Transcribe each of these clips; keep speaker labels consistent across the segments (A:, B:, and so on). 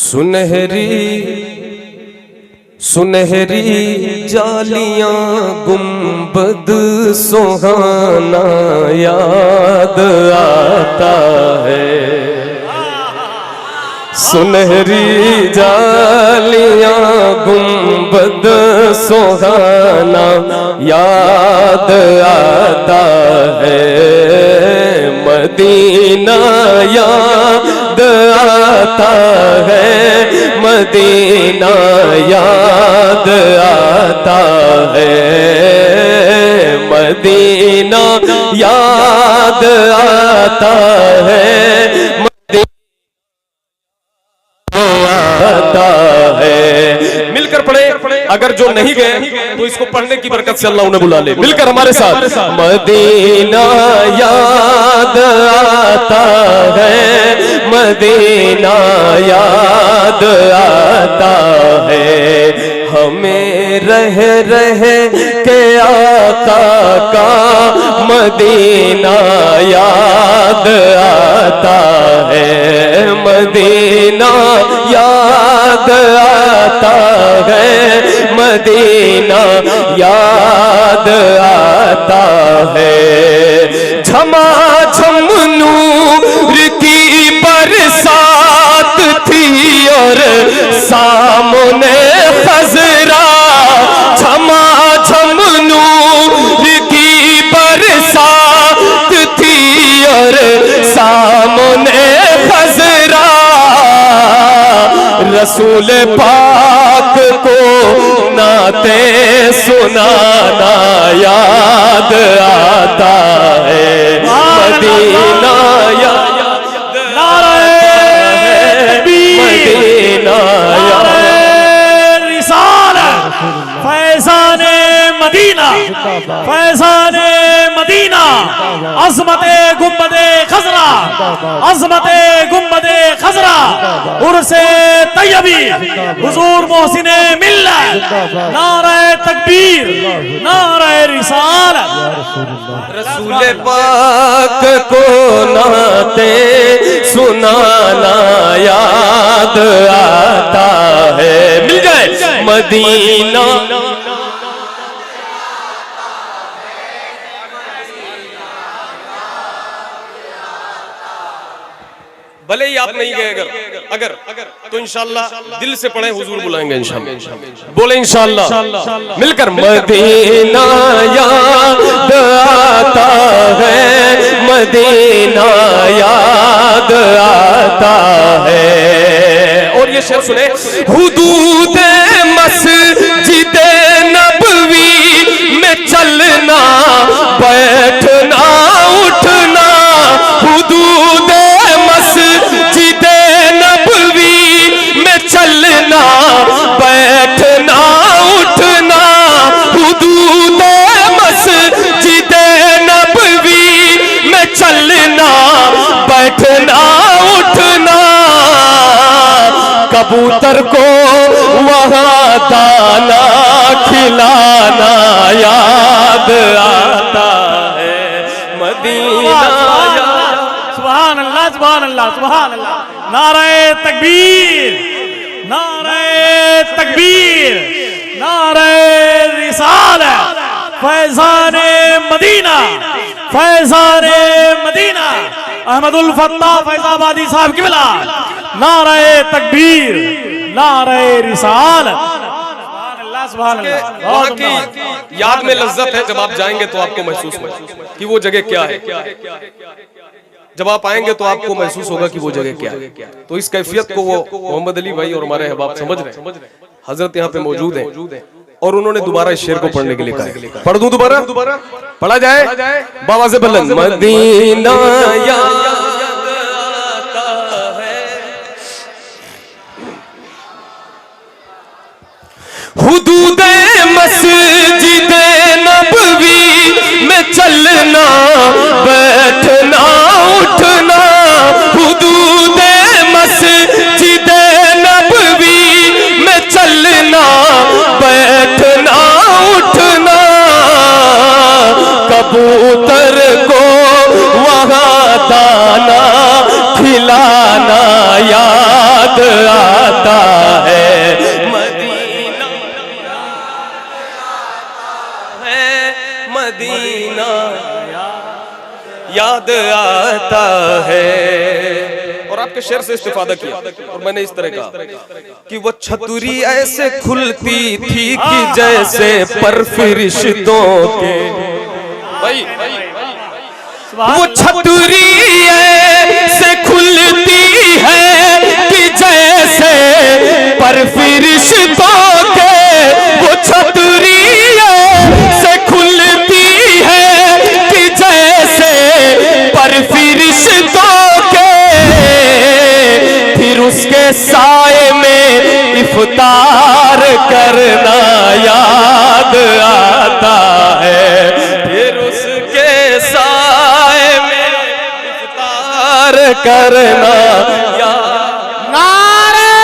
A: सुनहरी सुनहरी जालियां गुंबद सुहाना याद आता है। सुनहरी जालियां गुंबद सुहाना याद आता है। मदीना याद आता है। मदीना याद आता है। मदीना याद आता है। आता है। मिलकर पढ़े, अगर जो नहीं गए तो इसको पढ़ने की बरकत से अल्लाह उन्हें बुला ले। मिलकर हमारे साथ मदीना याद आता है। मदीना याद आता है। हमें रह रह के आका का मदीना याद आता है। मदीना याद आता है। मदीना याद आता है। झमाझम नूर की बरसात थी और सामने खजरा। झमाझम नूर की बरसात थी और सामने खजरा। रसूल पाक को नाते सुनाना याद आता है। मदीना याद
B: फैज़ाने मदीना, फैज़ाने मदीना, अज़मते गुंबदे खज़रा, अज़मते गुंबदे खज़रा, उर्से तैयबी, हुज़ूर मोहसिने मिल्लत, नारे तकबीर, नारे रिसालत।
A: रसूल पाक को नाते सुनाना याद आता है। मिल गए मदीना भले ही आप नहीं गए, अगर तो इंशाअल्लाह दिल से पढ़े, हुजूर बुलाएंगे इंशाअल्लाह। बोले इंशाअल्लाह मिलकर मदीना याद आता है। मदीना याद आता है। और ये शेर सुने, हुदूद मस्जिद नबवी में चलना बैठना उठना। हुदूद मस्जिद नबवी में चलना बैठना उठना। हुदूद मस्जिद नबवी में चलना बैठना उठना। कबूतर को वहाँ दाना खिलाना याद आता है। मदीना
B: सुभान अल्लाह, सुभान अल्लाह, सुभान अल्लाह। नारे तकबीर, नारे तकबीर, नारे रिसालत। फैज़ाने Medina, फैज़ाने Medina, Ahmadul Fattah Faizabadi साहब की बिला। नारे तकबीर, नारे रिसालत। सुभान अल्लाह।
A: वहाँ की याद में लज्जत है। जब आप जाएंगे तो आपको महसूस होगा कि वो जगह क्या है। जब आप आएंगे तो आपको महसूस होगा कि वो जगह क्या है। तो इस कैफियत को वो मोहम्मद अली भाई और हमारे अहबाब समझ रहे हैं। हजरत यहाँ पे मौजूद हैं और उन्होंने दोबारा इस शेर को पढ़ने के लिए कहा। पढ़ दूं दोबारा? पढ़ा जाए बाबा से बुलंद। मदीना याद आता है। हुदूद मस्जिद नबवी में चलना बैठना उठना। हुदूद मस्जिद नबवी में चलना बैठना उठना। कबूतर को वहाँ दाना याद आता है। और आपके शेर से इस्तिफादा किया और मैंने इस तरह कहा कि वो छतरी ऐसे खुलती थी कि जैसे पर फरिश्तों के, भाई वो छतरी ऐसे खुलती है कि जैसे पर फरिश्तों के, वो छतरी ऐसे खुलती है कि जैसे पर फरिश्तों के, फिर उसके साए में इफ्तार करना याद आता है, फिर उसके साए में इफ्तार करना याद।
C: नारे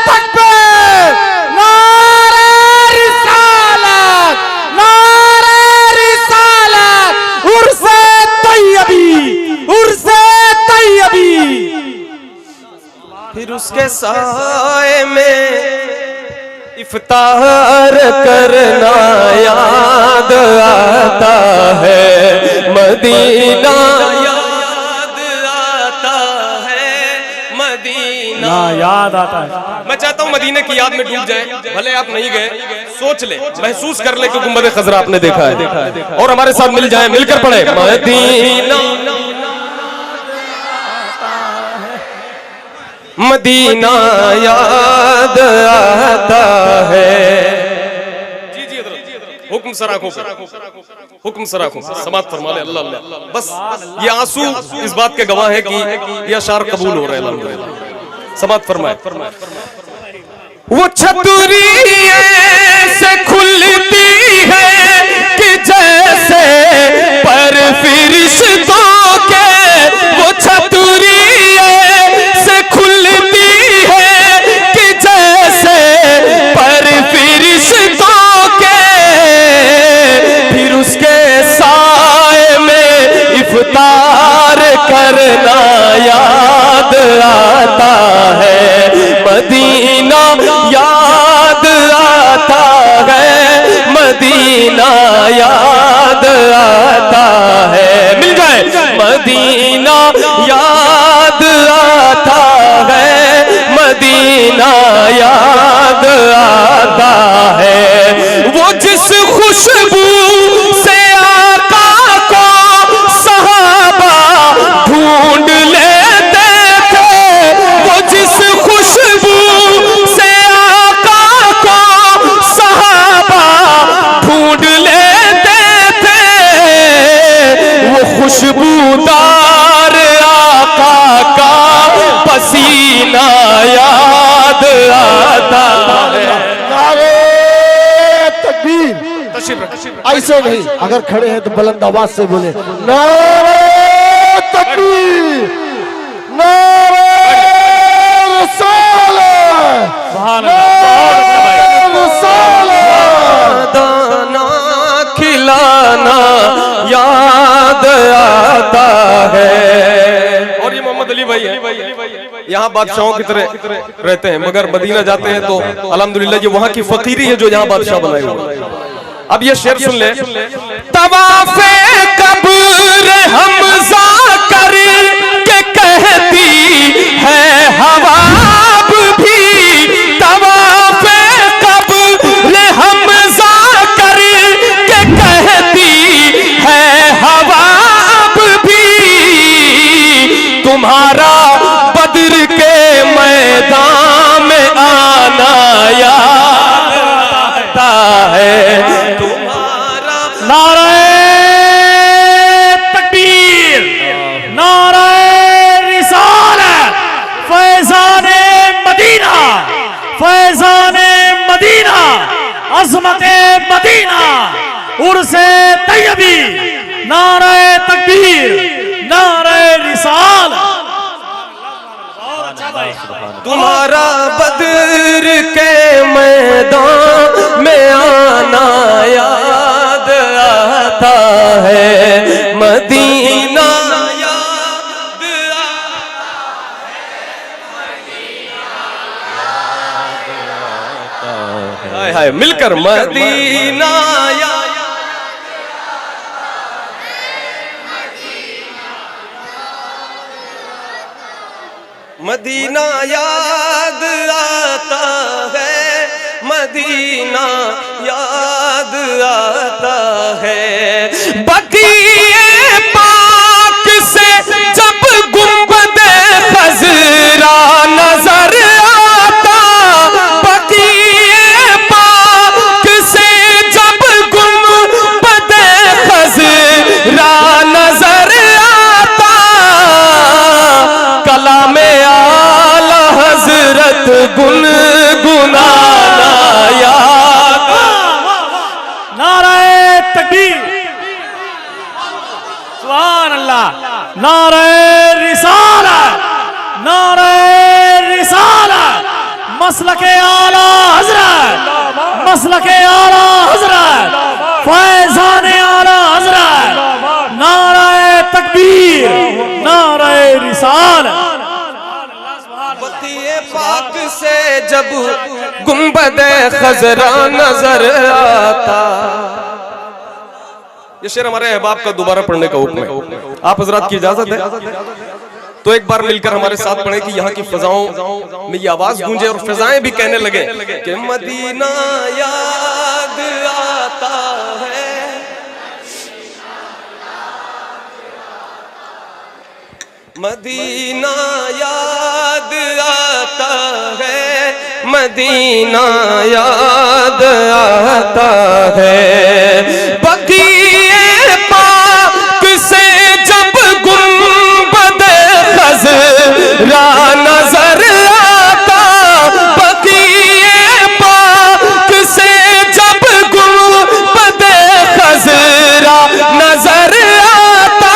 C: तकबीर, नारे रिसालत, नारे रिसालत, उर्से तैयबी, उर्से तैयबी।
A: फिर उसके साए में इफ्तार करना याद आता है, मदीना याद आता है, मदीना
B: याद आता है।
A: मैं चाहता हूं मदीने की याद में डूब जाए, भले आप नहीं गए, सोच ले, महसूस कर ले कि गुंबद खजरा आपने देखा है, और हमारे साथ मिल जाए, मिलकर पढ़े मदीना मदीना याद आता है। जी जी हुक्म सराखों पे, हुक्म सराखों पे समात फरमा ले। अल्लाह अल्लाह। बस ये आंसू इस बात के गवाह है कि ये अशार कबूल हो रहे हैं अल्हम्दुलिल्लाह। समात फरमाए। वो छतरी से खुलती है कि जैसे पर फरिश्तों के, वो छतरी से खुलती है कि जैसे पर फरिश्तों के, फिर उसके साए में इफ्तार करना याद आता है, मदीना याद आता है, मदीना याद आता है। मिल जाए, मदीना याद आता है, मदीना याद आता है। वो जिस खुशबू से आका को सहाबा ढूंढ लेते थे, वो जिस खुशबू से आका को सहाबा ढूंढ लेते थे, वो खुशबूदार आका का पसीना याद आता है।
C: नारे तकबीर। ऐसे नहीं, अगर खड़े हैं तो बुलंद आवाज से बोले नारे तकबीर, नारे रिसालत, नारे रिसालत।
A: दाना खिलाना याद आता है। और ये मोहम्मद अली भाई है, यहाँ बादशाहों की तरह रहते हैं, मगर मदीना जाते हैं तो अल्हम्दुलिल्लाह ये वहाँ की फकीरी है जो यहाँ बादशाह बनाए हुए। अब ये शेर सुन ले। तवाफे कब्र हमजा कर के कहती है हवा भी, तवाफे कब्र हमजा कर के कहती है हवा भी, तुम्हारा बद्र के मैदान में आना याद आता है, तुम्हारा।
B: नारे तकबीर, नारे रिसालत, फैज़ाने मदीना, फैज़ाने मदीना, अज़मते मदीना, उर्से तैयबी, नारे तकबीर, नारे रिसालत।
A: तुम्हारा बद्र के मैदान में आना याद आता है, मदीना याद आता है। हाय हाय मिलकर मदीना याद मदीना याद आता है, मदीना याद आता है। बकीए पाक से जब गुंबदे खजरा नजर आता, बकीए पाक से जब गुंबदे खजरा नजर आता, कलामे आला हजरत गुनगुनाना याद।
B: नारे तकबीर, सुभान अल्लाह। नारे रिसालत, नारे रिसालत, मसलके आला हजरत, मसलके आला हजरत, फैजाने आला हजरत। नारे तकबीर, नारे रिसालत।
A: बकीए पाक से जब गुंबदे खजरा नजर आता। ये शेर हमारे अहबाब का दोबारा पढ़ने का हुक्म है। आप हजरात की इजाजत है तो एक बार मिलकर हमारे साथ पढ़े कि यहाँ की फिजाओं में ये आवाज गूंजे और फिजाएं भी कहने लगे कि मदीना याद आता है, मदीना याद आता है, मदीना याद आता है। बकीए पाक से जब गुंबदे खजरा नजर आता, बकीए पाक से जब गुंबदे खजरा नजर आता,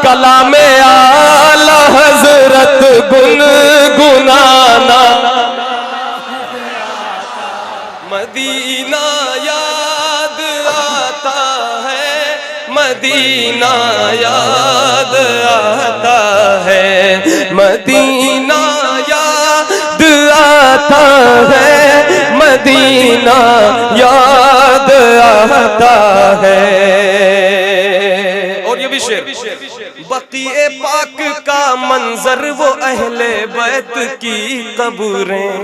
A: कलामे आला हजरत गुनगुनाना। मदीना याद आता है, मदीना याद आता है, मदीना याद आता है, मदीना याद आता है। और ये भी शेर, बकीए पाक का मंजर वो अहले बैत की कब्रें,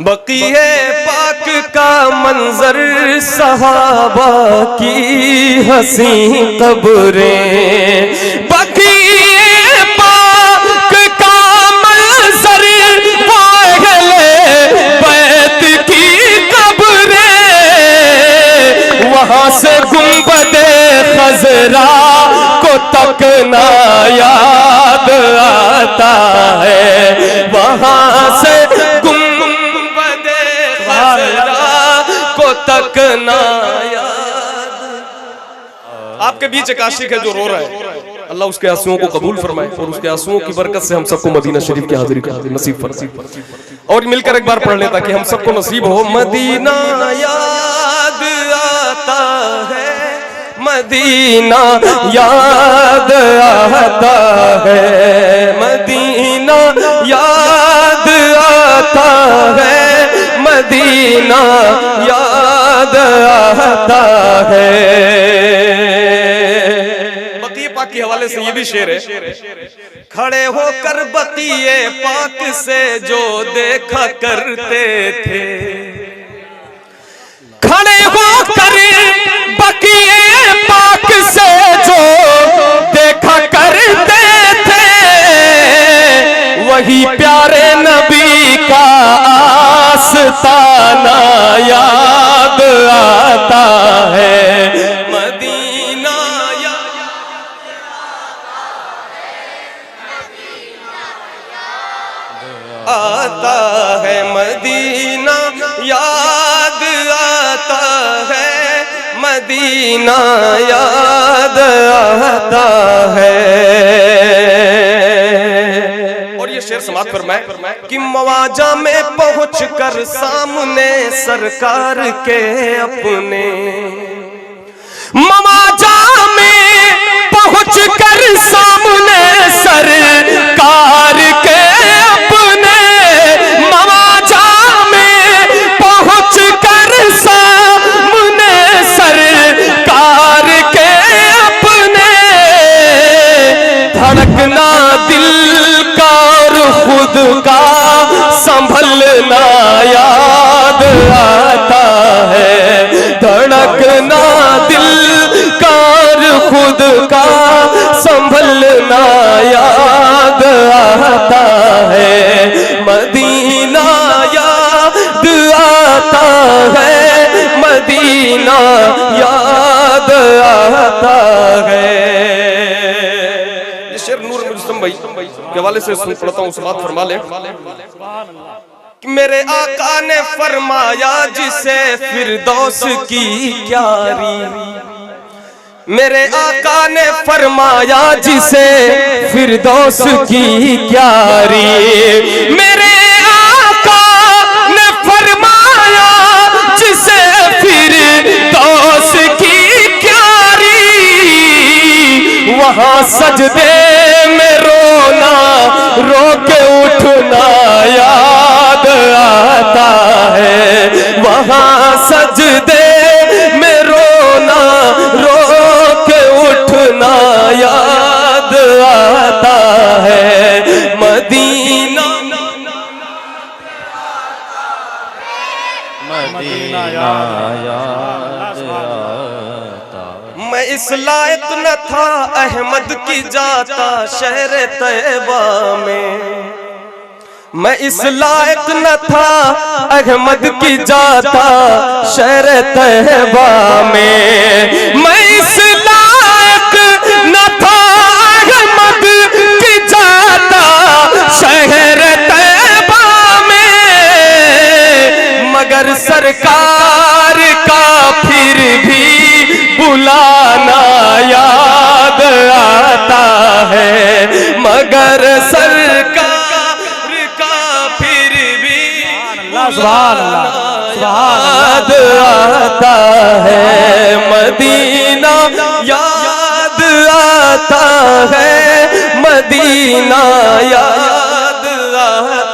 A: बकीए पाक का मंजर सहाबा की हंसी कब्रें, बकीए पाक का मंजर वो अहले बैत की कब्रें, वहां से गुंबदे खजरा को तकना याद आता है, वहां से गुंबदे खजरा को तकना याद। आपके बीच एक आशिक है जो रो रहा है, अल्लाह उसके आंसुओं को कबूल फरमाए और उसके आंसुओं की बरकत से हम सबको मदीना शरीफ की हाजिरी का नसीब फरमाए। और मिलकर एक बार पढ़ लें ताकि हम सबको नसीब हो। मदीना याद आता है, मदीना याद आता है, मदीना याद आता है, मदीना याद आता है। बकीए पाक के हवाले से ये भी शेर है, खड़े होकर बकीए पाक से जो देखा करते थे, खड़े होकर बकीए पाक से जो देखा करते थे, वही प्यारे नबी का आस्ताना याद आता है। मदीना याद आता है, मदीना याद आता है, मदीना याद आता है। और ये शेर समाप्त फरमाए कि मवाजा में पहुंचकर सामने सरकार के अपने, मवाजा में पहुंचकर सामने सरकार के अपने, मवाजा में पहुंचकर सामने सरकार के अपने, धड़क का संभलना याद आता है, धड़कना दिल कार खुद का संभलना याद आता है, मदीना याद आता है, मदीना याद आता है। ये शेर नूर मुजतम भाई के हवाले से सुन पढ़ता हूँ, समाप्त फरमा ले। कि मेरे आका ने फरमाया जिसे फिरदौस की क्यारी, मेरे आका ने फरमाया जिसे फिरदौस की क्यारी, मेरे आका ने फरमाया जिसे फिरदौस की क्यारी, वहां सजदे में रोना रो के उठना याद आता है, वहां सजदे में रोना रो के उठना याद आता है, मदीना
B: मदीना याद आता।
A: मैं इस लायक न था अहमद की जाता शहर तैयबा में, मैं इस लायक न था अहमद की जाता शहर तैयबा में, मैं इस लायक न था अहमद की जाता शहर तैयबा में, मगर सरकार का फिर भी बुलाना याद आता है, मगर सरकार याद आता है, मदीना याद आता है, मदीना याद आता